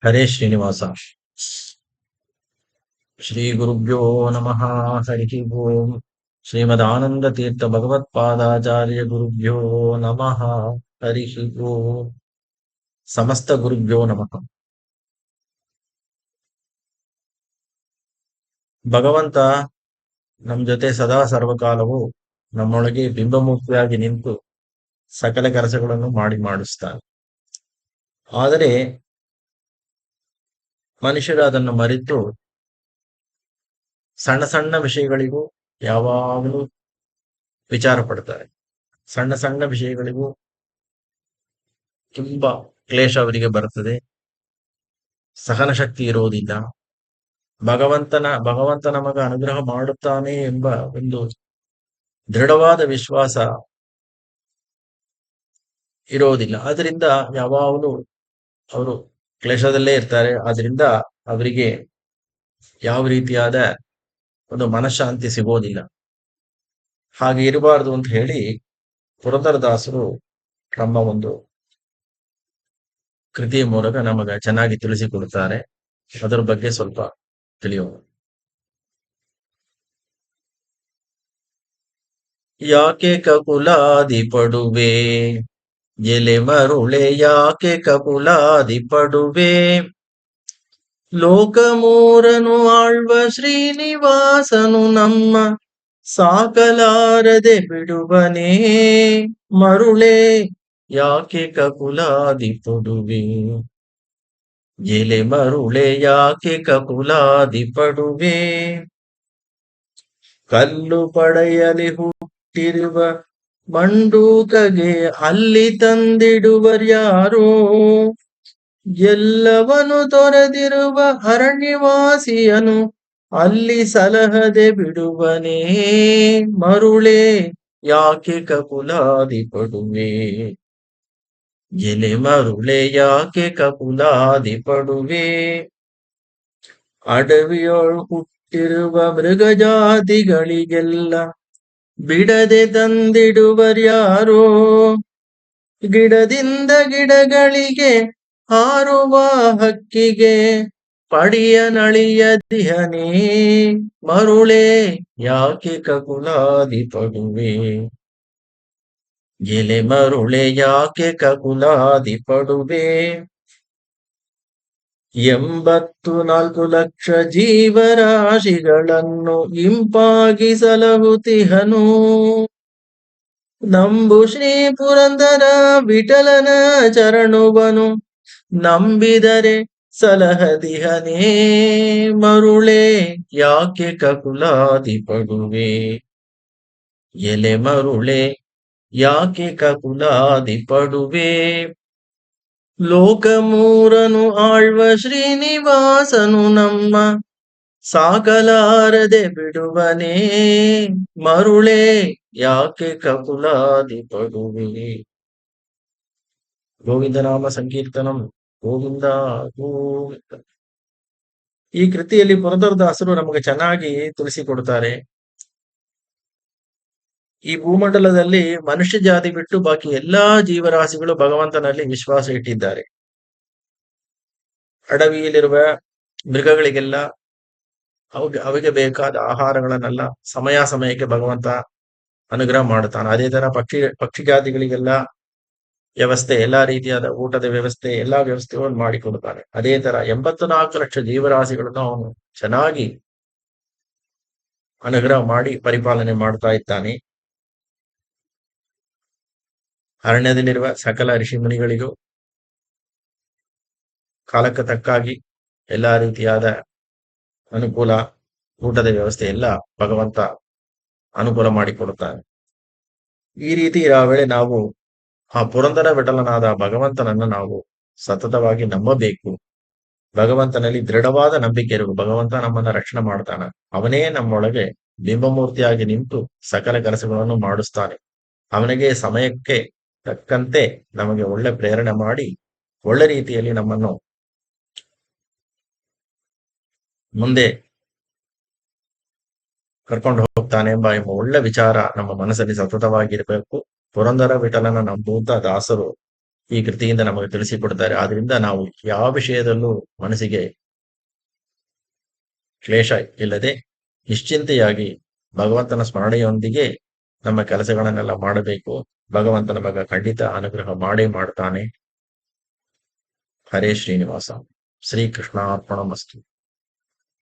ಹರೇ ಶ್ರೀನಿವಾಸ. ಶ್ರೀ ಗುರುಭ್ಯೋ ನಮಃ. ಹರಿ ಓಂ. ಶ್ರೀಮದಾನಂದ ತೀರ್ಥ ಭಗವತ್ಪಾದಾಚಾರ್ಯ ಗುರುಭ್ಯೋ ನಮಃ. ಹರಿ ಓಂ. ಸಮಸ್ತ ಗುರುಭ್ಯೋ ನಮಃ. ಭಗವಂತ ನಮ್ಮ ಜೊತೆ ಸದಾ ಸರ್ವಕಾಲವು ನಮ್ಮೊಳಗೆ ಬಿಂಬಮೂರ್ತಿಯಾಗಿ ನಿಂತು ಸಕಲ ಕೆಲಸಗಳನ್ನು ಮಾಡಿಸ್ತಾನೆ. ಆದರೆ ಮನುಷ್ಯರು ಅದನ್ನು ಮರೆತು ಸಣ್ಣ ಸಣ್ಣ ವಿಷಯಗಳಿಗೂ ಯಾವಾಗಲೂ ವಿಚಾರ ಪಡ್ತಾರೆ. ಸಣ್ಣ ಸಣ್ಣ ವಿಷಯಗಳಿಗೂ ತುಂಬಾ ಕ್ಲೇಶ ಅವರಿಗೆ ಬರ್ತದೆ. ಸಹನ ಶಕ್ತಿ ಇರೋದಿಲ್ಲ. ಭಗವಂತ ನಮಗೆ ಅನುಗ್ರಹ ಮಾಡುತ್ತಾನೆ ಎಂಬ ಒಂದು ದೃಢವಾದ ವಿಶ್ವಾಸ ಇರೋದಿಲ್ಲ. ಆದ್ರಿಂದ ಯಾವಾಗಲೂ ಅವರು ಕ್ಲೇಶದಲ್ಲೇ ಇರ್ತಾರೆ. ಆದ್ರಿಂದ ಅವರಿಗೆ ಯಾವ ರೀತಿಯಾದ ಒಂದು ಮನಃಶಾಂತಿ ಸಿಗೋದಿಲ್ಲ. ಹಾಗೆ ಇರಬಾರದು ಅಂತ ಹೇಳಿ ಪುರಂದರದಾಸರು ನಮ್ಮ ಒಂದು ಕೃತಿಯ ಮೂಲಕ ನಮಗೆ ಚೆನ್ನಾಗಿ ತಿಳಿಸಿಕೊಡುತ್ತಾರೆ. ಅದರ ಬಗ್ಗೆ ಸ್ವಲ್ಪ ತಿಳಿಯೋಣ. ಯಾಕೆ ಕಪುಲಾದಿ ಪಡುವೆ ಎಲೆ ಮರುಳೆ, ಯಾಕೆ ಕಪುಲಾದಿ ಪಡುವೆ, ಲೋಕ ಮೂರನು ಆಳ್ವ ಶ್ರೀನಿವಾಸನು ನಮ್ಮ ಸಾಕಲಾರದೆ ಬಿಡುವನೇ ಮರುಳೆ, ಯಾಕೆ ಕಪುಲಾದಿ ಪಡುವೆ, ಎಲೆ ಮರುಳೆ ಯಾಕೆ ಕಪುಲಾದಿ ಪಡುವೆ, ಕಲ್ಲು ಪಡೆಯಲಿ ಹುಟ್ಟಿರುವ ಮಂಡೂಕಗೆ ಅಲ್ಲಿ ತಂದಿಡುವರ್ಯಾರೋ, ಎಲ್ಲವನು ತೊರೆದಿರುವ ಅರಣ್ಯವಾಸಿಯನು ಅಲ್ಲಿ ಸಲಹದೆ ಬಿಡುವನೇ ಮರುಳೆ, ಯಾಕೆ ಕಪುಲಾದಿ ಪಡುವೆ, ಎಲೆ ಮರುಳೆ ಯಾಕೆ ಕಪುಲಾದಿ ಪಡುವೆ, ಅಡವಿಯೊಳು ಹುಟ್ಟಿರುವ ಮೃಗಜಾತಿಗಳಿಗೆಲ್ಲ ಬಿಡದೆ ತಂದಿಡುವರ್ಯಾರೋ, ಗಿಡದಿಂದ ಗಿಡಗಳಿಗೆ ಹಾರುವ ಹಕ್ಕಿಗೆ ಪಡಿಯ ನಳಿಯದಿಹನೇ ಮರುಳೆ, ಯಾಕೆ ಕಪುಲಾದಿ ಪಡುವೆ, ಎಲೆ ಮರುಳೆ ಯಾಕೆ ಕಪುಲಾದಿ ಪಡುವೆ, 84 ಲಕ್ಷ ಜೀವರಾಶಿಗಳನ್ನು ಇಂಪಾಗಿ ಸಲಹುತಿಹನು, ನಂಬು ಶ್ರೀ ಪುರಂದರ ವಿಠಲನ ಚರಣುವನು ನಂಬಿದರೆ ಸಲಹದಿಹನೇ ಮರುಳೆ, ಯಾಕೆ ಕಪುಲಾದಿ ಪಡುವೆ, ಎಲೆ ಮರುಳೆ ಯಾಕೆ ಕಪುಲಾದಿ ಪಡುವೆ, ಲೋಕ ಮೂರನು ಆಳ್ವ ಶ್ರೀನಿವಾಸನು ನಮ್ಮ ಸಾಕಲಾರದೆ ಬಿಡುವನೇ ಮರುಳೆ, ಯಾಕೆ ಕಪುಲಾದಿ ಪಡುವೆ. ಗೋವಿಂದನಾಮ ಸಂಕೀರ್ತನಂ. ಗೋವಿಂದ ಗೋವಿಂದ. ಈ ಕೃತಿಯಲ್ಲಿ ಪುರಂದರದಾಸರು ನಮಗೆ ಚೆನ್ನಾಗಿ ತಿಳಿಸಿಕೊಡುತ್ತಾರೆ. ಈ ಭೂಮಂಡಲದಲ್ಲಿ ಮನುಷ್ಯ ಜಾತಿ ಬಿಟ್ಟು ಬಾಕಿ ಎಲ್ಲಾ ಜೀವರಾಶಿಗಳು ಭಗವಂತನಲ್ಲಿ ವಿಶ್ವಾಸ ಇಟ್ಟಿದ್ದಾರೆ. ಅಡವಿಯಲ್ಲಿರುವ ಮೃಗಗಳಿಗೆಲ್ಲ ಅವಿಗೆ ಬೇಕಾದ ಆಹಾರಗಳನ್ನೆಲ್ಲ ಸಮಯಕ್ಕೆ ಭಗವಂತ ಅನುಗ್ರಹ ಮಾಡುತ್ತಾನೆ. ಅದೇ ತರ ಪಕ್ಷಿ ಜಾತಿಗಳಿಗೆಲ್ಲ ವ್ಯವಸ್ಥೆ, ಎಲ್ಲಾ ರೀತಿಯಾದ ಊಟದ ವ್ಯವಸ್ಥೆ, ಎಲ್ಲಾ ವ್ಯವಸ್ಥೆಗಳನ್ನು ಮಾಡಿಕೊಡುತ್ತಾನೆ. ಅದೇ ತರ 84 ಲಕ್ಷ ಜೀವರಾಶಿಗಳನ್ನು ಅವನು ಚೆನ್ನಾಗಿ ಅನುಗ್ರಹ ಮಾಡಿ ಪರಿಪಾಲನೆ ಮಾಡ್ತಾ ಇದ್ದಾನೆ. ಅರಣ್ಯದಲ್ಲಿರುವ ಸಕಲ ಋಷಿ ಮುನಿಗಳಿಗೂ ಕಾಲಕ್ಕೆ ತಕ್ಕಾಗಿ ಎಲ್ಲಾ ರೀತಿಯಾದ ಅನುಕೂಲ, ಊಟದ ವ್ಯವಸ್ಥೆ ಎಲ್ಲ ಭಗವಂತ ಅನುಕೂಲ ಮಾಡಿಕೊಡುತ್ತಾನೆ. ಈ ರೀತಿ ಇರೋ ವೇಳೆ ನಾವು ಆ ಪುರಂದರ ವಿಠಲನಾದ ಭಗವಂತನನ್ನು ನಾವು ಸತತವಾಗಿ ನಂಬಬೇಕು. ಭಗವಂತನಲ್ಲಿ ದೃಢವಾದ ನಂಬಿಕೆ ಇರಬೇಕು. ಭಗವಂತ ನಮ್ಮನ್ನ ರಕ್ಷಣೆ ಮಾಡ್ತಾನೆ. ಅವನೇ ನಮ್ಮೊಳಗೆ ಬಿಂಬಮೂರ್ತಿಯಾಗಿ ನಿಂತು ಸಕಲ ಕೆಲಸಗಳನ್ನು ಮಾಡಿಸ್ತಾನೆ. ಅವನಿಗೆ ಸಮಯಕ್ಕೆ ತಕ್ಕಂತೆ ನಮಗೆ ಒಳ್ಳೆ ಪ್ರೇರಣೆ ಮಾಡಿ ಒಳ್ಳೆ ರೀತಿಯಲ್ಲಿ ನಮ್ಮನ್ನು ಮುಂದೆ ಕರ್ಕೊಂಡು ಹೋಗ್ತಾನೆ ಎಂಬ ಒಳ್ಳೆ ವಿಚಾರ ನಮ್ಮ ಮನಸ್ಸಲ್ಲಿ ಸತತವಾಗಿರ್ಬೇಕು. ಪುರಂದರ ವಿಠಲನ ನಂಬುವಂತ ದಾಸರು ಈ ಕೃತಿಯಿಂದ ನಮಗೆ ತಿಳಿಸಿಕೊಡ್ತಾರೆ. ಆದ್ರಿಂದ ನಾವು ಯಾವ ವಿಷಯದಲ್ಲೂ ಮನಸ್ಸಿಗೆ ಕ್ಲೇಶ ಇಲ್ಲದೆ ನಿಶ್ಚಿಂತೆಯಾಗಿ ಭಗವಂತನ ಸ್ಮರಣೆಯೊಂದಿಗೆ ನಮ್ಮ ಕೆಲಸಗಳನ್ನೆಲ್ಲ ಮಾಡಬೇಕು. ಭಗವಂತ ನಮಗೆ ಖಂಡಿತ ಅನುಗ್ರಹ ಮಾಡೇ ಮಾಡ್ತಾನೆ. ಹರೇ ಶ್ರೀನಿವಾಸ. ಶ್ರೀಕೃಷ್ಣಾರ್ಪಣಮಸ್ತು.